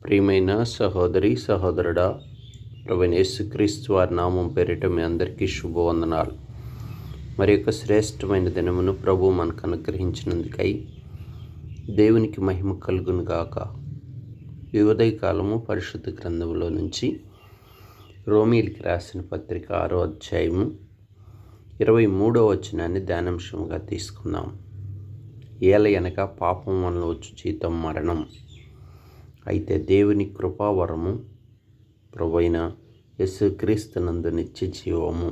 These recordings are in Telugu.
ప్రియమైన సహోదరి సహోదరుడా, ప్రభువైన యేసుక్రీస్తు వారి నామం పేరిట మీ అందరికీ శుభవందనాలు. మరి యొక్క శ్రేష్టమైన దినమును ప్రభు మనకు అనుగ్రహించినందుకై దేవునికి మహిమ కలుగును గాక. ఈ ఉదయకాలము పరిశుద్ధ గ్రంథంలో నుంచి రోమీయులకు రాసిన పత్రిక 6వ అధ్యాయము 23వ వచనాన్ని ధ్యానాంశంగా తీసుకుందాం. ఏలయనగా పాపం వలన వచ్చు జీతం మరణం, అయితే దేవుని కృపావరము ప్రభువైన యేసుక్రీస్తునందు నిత్య జీవము.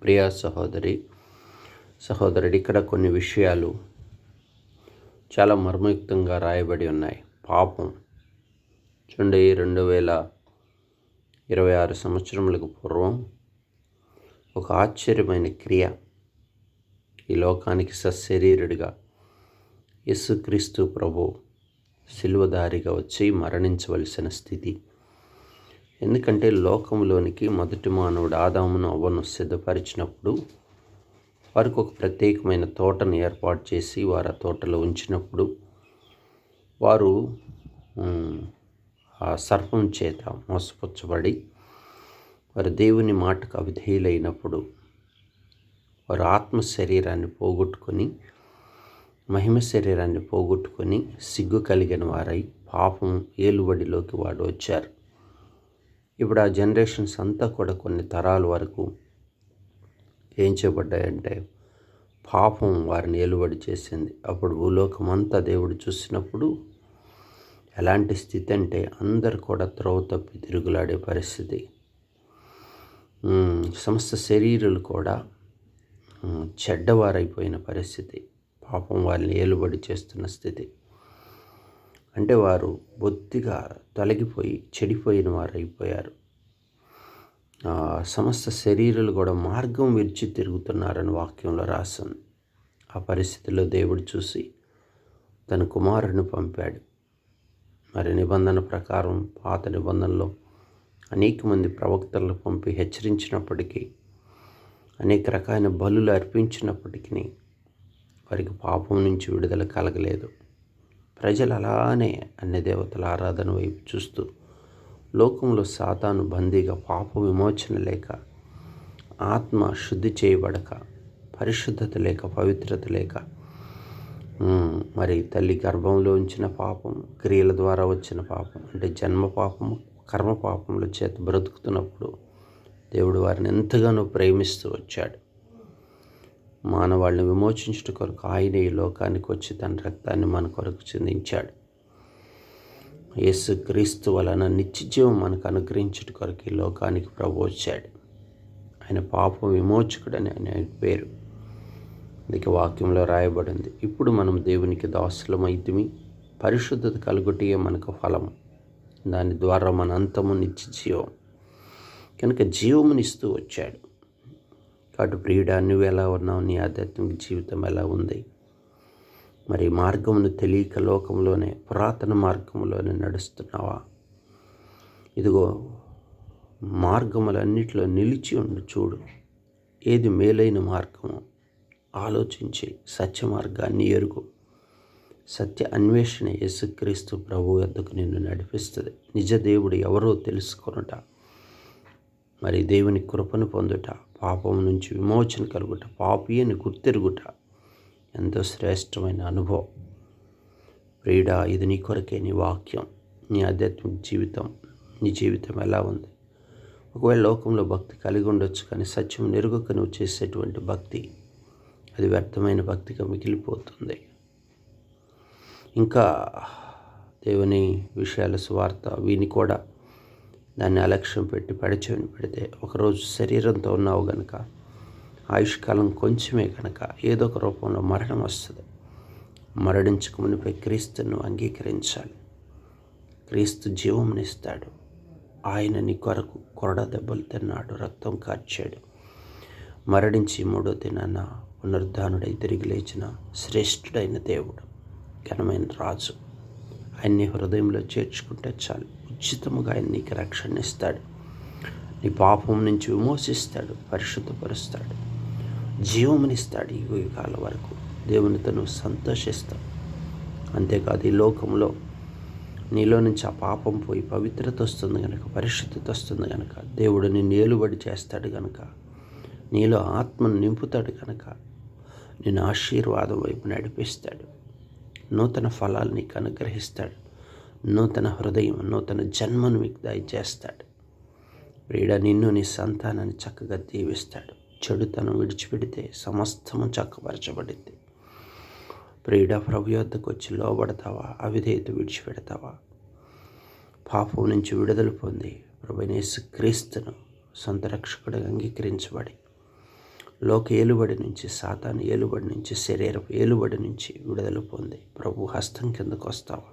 ప్రియా సహోదరుడు, ఇక్కడ కొన్ని విషయాలు చాలా మర్మయుక్తంగా రాయబడి ఉన్నాయి. పాపం చూడండి, 2026 సంవత్సరములకు పూర్వం ఒక ఆశ్చర్యమైన క్రియ ఈ లోకానికి సశరీరుడిగా యేసుక్రీస్తు ప్రభు శిలువధారిగా వచ్చి మరణించవలసిన స్థితి. ఎందుకంటే లోకంలోనికి మొదటి మానవుడు ఆదామును అవ్వను సిద్ధపరిచినప్పుడు వారికి ఒక ప్రత్యేకమైన తోటను ఏర్పాటు చేసి వారు ఆ తోటలో ఉంచినప్పుడు వారు ఆ సర్పం చేత మోసపుచ్చబడి వారు దేవుని మాటకు అవిధేయులైనప్పుడు వారు ఆత్మ శరీరాన్ని పోగొట్టుకొని మహిమ శరీరాన్ని పోగొట్టుకొని సిగ్గు కలిగిన వారై పాపం ఏలుబడిలోకి వాడు వచ్చారు. ఇప్పుడు ఆ జనరేషన్స్ అంతా కూడా కొన్ని తరాల వరకు ఏం చేయబడ్డాయంటే పాపం వారిని ఏలుబడి చేసింది. అప్పుడు భూలోకం అంతా దేవుడు చూసినప్పుడు ఎలాంటి స్థితి అంటే అందరు కూడా త్రోవ తప్పి తిరుగులాడే పరిస్థితి. సమస్త శరీరాలు కూడా చెడ్డవారైపోయిన పరిస్థితి. పాపం వారిని ఏలుబడి చేస్తున్న స్థితి. అంటే వారు బొత్తిగా తొలగిపోయి చెడిపోయిన వారు అయిపోయారు. సమస్త శరీరాలు కూడా మార్గం విడిచి తిరుగుతున్నారని వాక్యంలో రాసింది. ఆ పరిస్థితిలో దేవుడు చూసి తన కుమారుడిని పంపాడు. మరి నిబంధన ప్రకారం పాత నిబంధనలో అనేక మంది ప్రవక్తలను పంపి హెచ్చరించినప్పటికీ, అనేక రకాలైన బలులు అర్పించినప్పటికీ వారికి పాపం నుంచి విడుదల కలగలేదు. ప్రజలు అలానే అన్ని దేవతల ఆరాధన వైపు చూస్తూ లోకంలో సాతాను బందీగా పాప విమోచన లేక, ఆత్మ శుద్ధి చేయబడక, పరిశుద్ధత లేక, పవిత్రత లేక, మరి తల్లి గర్భంలో ఉంచిన పాపం, క్రియల ద్వారా వచ్చిన పాపం అంటే జన్మ పాపము, కర్మ పాపముల చేత బ్రతుకుతున్నప్పుడు దేవుడు వారిని ఎంతగానో ప్రేమిస్తూ వచ్చాడు. మానవాళ్ళని విమోచించుట కొరకు ఆయన ఈ లోకానికి వచ్చి తన రక్తాన్ని మన కొరకు చిందించాడు. యేసుక్రీస్తు వలన నిత్యజీవం మనకు అనుగ్రహించుట కొరకు ఈ లోకానికి ప్రభు వచ్చాడు. ఆయన పాప విమోచకుడని ఆయన పేరు. అందుకే వాక్యంలో రాయబడింది, ఇప్పుడు మనం దేవునికి దాసులమైతిమి, పరిశుద్ధత కలుగుటయే మనకు ఫలము, దాని ద్వారా మన అంతము నిత్య జీవం. కనుక జీవమునిస్తూ వచ్చాడు. కాబట్టి ప్రియుడా, నువ్వు ఎలా ఉన్నావు? నీ ఆధ్యాత్మిక జీవితం ఎలా ఉంది? మరి మార్గమును తెలియక లోకంలోనే, పురాతన మార్గంలోనే నడుస్తున్నావా? ఇదిగో మార్గములన్నిటిలో నిలిచి ఉండు, చూడు ఏది మేలైన మార్గము ఆలోచించి సత్య మార్గాన్ని ఎరుగు. సత్య అన్వేషణ యేసుక్రీస్తు ప్రభు వద్దకు నిన్ను నడిపిస్తుంది. నిజ దేవుడు ఎవరో తెలుసుకొనుట, మరి దేవుని కృపను పొందుట, పాపం నుంచి విమోచన కలుగుట, పాపి అని గుర్తెరుగుట ఎంతో శ్రేష్టమైన అనుభవం. ప్రియుడా, ఇది నీ కొరకే, నీ వాక్యం, నీ ఆధ్యాత్మిక జీవితం, నీ జీవితం ఎలా ఉంది? ఒకవేళ లోకంలో భక్తి కలిగి ఉండొచ్చు, కానీ సత్యం నెరుగక నువ్వు చేసేటువంటి భక్తి అది వ్యర్థమైన భక్తిగా మిగిలిపోతుంది. ఇంకా దేవుని విషయాల సువార్త విని కూడా దాన్ని అలక్ష్యం పెట్టి పెడచెవిని పెడితే ఒకరోజు శరీరంతో ఉన్నావు గనుక, ఆయుష్కాలం కొంచెమే కనుక ఏదో ఒక రూపంలో మరణం వస్తుంది. మరణించక మునిపై క్రీస్తును అంగీకరించాలి. క్రీస్తు జీవమునిస్తాడు. ఆయన నీ కొరకు కొరడ దెబ్బలు తిన్నాడు, రక్తం కార్చాడు, మరణించి 3వ దినాన పునరుద్ధానుడై తిరిగి లేచిన శ్రేష్ఠుడైన దేవుడు, ఘనమైన రాజు. ఆయన్ని హృదయంలో చేర్చుకుంటే చాలు, ఉచితముగా ఆయన నీకు రక్షణ ఇస్తాడు. నీ పాపం నుంచి విమోచిస్తాడు, పరిశుద్ధపరుస్తాడు, జీవమునిస్తాడు. ఈ యుగాల వరకు దేవునితో నువ్వు సంతోషిస్తావు. అంతేకాదు, ఈ లోకంలో నీలో నుంచి ఆ పాపం పోయి పవిత్రత వస్తుంది కనుక, పరిశుద్ధత వస్తుంది కనుక, దేవుడు నిన్ను ఏలుబడి చేస్తాడు కనుక, నీలో ఆత్మను నింపుతాడు కనుక, నిన్ను ఆశీర్వాదం వైపు నడిపిస్తాడు. నూతన ఫలాలు నీకు అనుగ్రహిస్తాడు. నూతన హృదయం, నూతన జన్మను మీకు దయచేస్తాడు. ప్రియుడా, నిన్ను నీ సంతానాన్ని చక్కగా దీవిస్తాడు. చెడుతనం విడిచిపెడితే సమస్తము చక్కపరచబడింది. ప్రియుడా, ప్రభు యొద్దకు వచ్చి లోబడతావా? అవిధేయత విడిచిపెడతావా? పాపం నుంచి విడుదల పొంది ప్రభువైన యేసుక్రీస్తును సొంత రక్షకుడిగా అంగీకరించబడి, లోక ఏలుబడి నుంచి, సాతాను ఏలుబడి నుంచి, శరీరపు ఏలుబడి నుంచి విడుదల పొంది ప్రభు హస్తం కిందకు వస్తావా?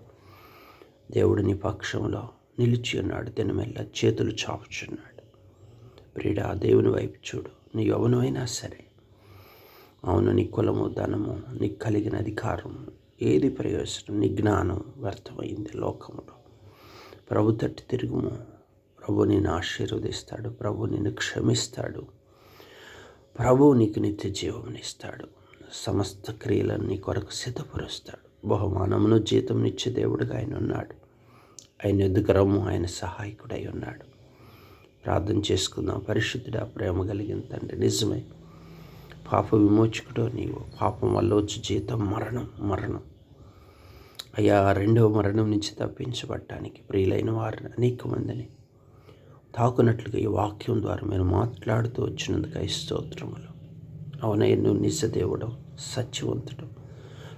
దేవుడు నీ పక్షంలో నిలిచి ఉన్నాడు. దినమెల్ల చేతులు చాపుచున్నాడు. ప్రియుడా, దేవుని వైపు చూడు. నీ యవ్వనమైనా సరే, అవును, నీ కులము, ధనము, నీకు కలిగిన అధికారం ఏది ప్రయోజనం? నీ జ్ఞానం వ్యర్థమైంది లోకంలో. ప్రభు తట్టు తిరుగుము. ప్రభు నిన్ను ఆశీర్వదిస్తాడు. ప్రభు నిన్ను క్షమిస్తాడు. ప్రభు నీకు నిత్య జీవమునిస్తాడు. సమస్త క్రియలను నీ కొరకు సిద్ధపరుస్తాడు. బహుమానమును జీతం నిత్య దేవుడిగా ఆయన ఉన్నాడు. ఆయన ఎదుగు రమ్ము, ఆయన సహాయకుడై ఉన్నాడు. ప్రార్థన చేసుకుందాం. పరిశుద్ధుడా, ప్రేమ కలిగిన తండ్రి, నిజమే పాప విమోచకుడు నీవు. పాపం వల్ల వచ్చి జీతం మరణం. అయ్యా, రెండవ మరణం నుంచి తప్పించబడటానికి ప్రియులైన వారిని అనేక మందిని తాకునట్లుగా ఈ వాక్యం ద్వారా మీరు మాట్లాడుతూ వచ్చినందుకు స్తోత్రములు. అవునయ్య, నువ్వు నిజదేవుడు, సత్యవంతుడు.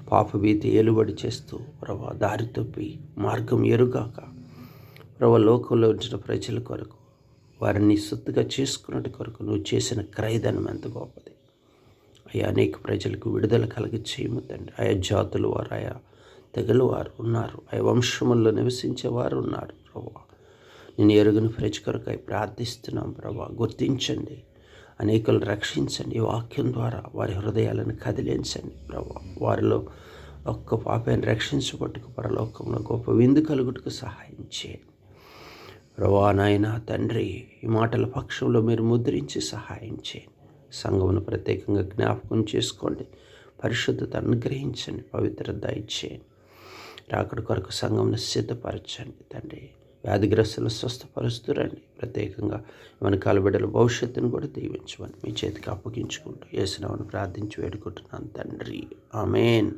పాపభీతి ఏలుబడి చేస్తూ ప్రభా దారి తప్పి మార్గం ఎరుగాక ప్రభా లోకంలో ఉంచిన ప్రజల కొరకు, వారిని సొత్తుగా చేసుకున్నట్టు కొరకు నువ్వు చేసిన క్రయధనం ఎంత గొప్పది. అయ్యా, అనేక ప్రజలకు విడుదల కలిగి చేయము తండ్రి. ఆయా జాతులు వారు, ఆయా తెగలు వారు ఉన్నారు. ఆయా వంశముల్లో నివసించేవారు ఉన్నారు. ప్రభా, నేను ఎరుగుని ప్రజ కొరకై ప్రార్థిస్తున్నాం. ప్రభా, గుర్తించండి, అనేకులు రక్షించండి. ఈ వాక్యం ద్వారా వారి హృదయాలను కదిలించండి. ప్రభా, వారిలో ఒక్క పాపాన్ని రక్షించబట్టుకు పరలోకంలో గొప్ప విందు కలుగుటకు సహాయం చేయండి. ప్రభా నాయన తండ్రి, ఈ మాటల పక్షంలో మీరు ముద్రించి సహాయం చేయండి. సంఘమును ప్రత్యేకంగా జ్ఞాపకం చేసుకోండి. పరిశుద్ధత అనుగ్రహించండి. పవిత్రత దయచేయండి. రాకడ కొరకు సంఘమును సిద్ధపరచండి తండ్రి. వ్యాధిగ్రస్తులను స్వస్థపరుస్తురండి. ప్రత్యేకంగా వెనకాల బిడ్డల భవిష్యత్తును కూడా దీవించమని మీ చేతికి అప్పగించుకుంటూ యేసు నామమున ప్రార్థించి వేడుకుంటున్నాను తండ్రి. ఆమేన్.